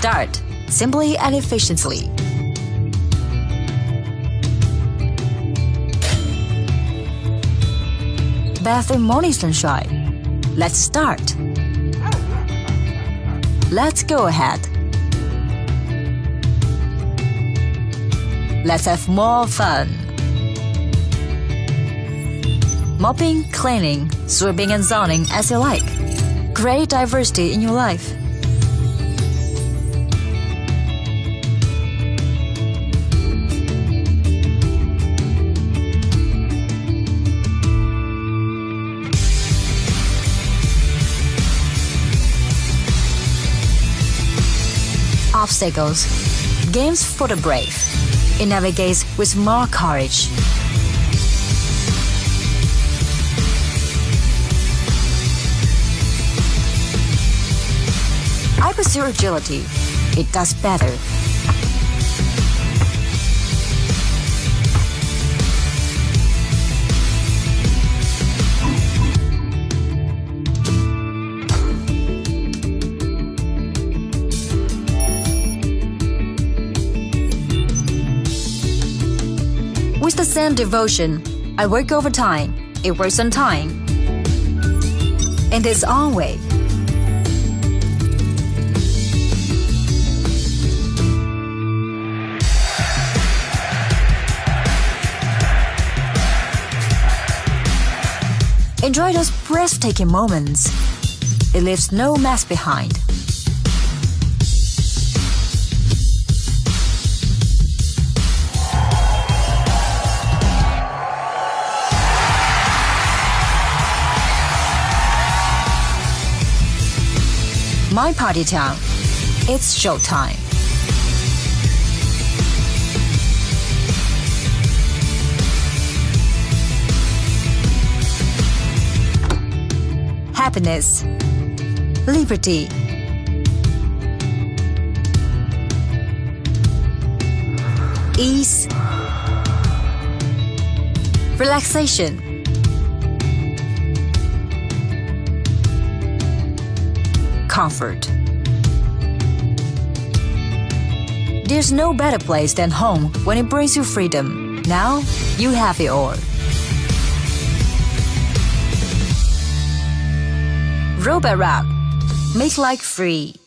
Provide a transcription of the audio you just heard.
Start simply and efficiently. Bath in morning sunshine. Let's start. Let's go ahead. Let's have more fun. Mopping, cleaning, sweeping and zoning as you like. Great diversity in your life. Obstacles. Games for the brave. It navigates with more courage. I pursue agility. It does better. With the same devotion, I work overtime. It works on time. In its own way. Enjoy those breathtaking moments. It leaves no mess behind. My party town. It's showtime. Happiness, liberty, ease, relaxation, comfort. There's no better place than home when it brings you freedom. Now you have it all. Roborock, make life free.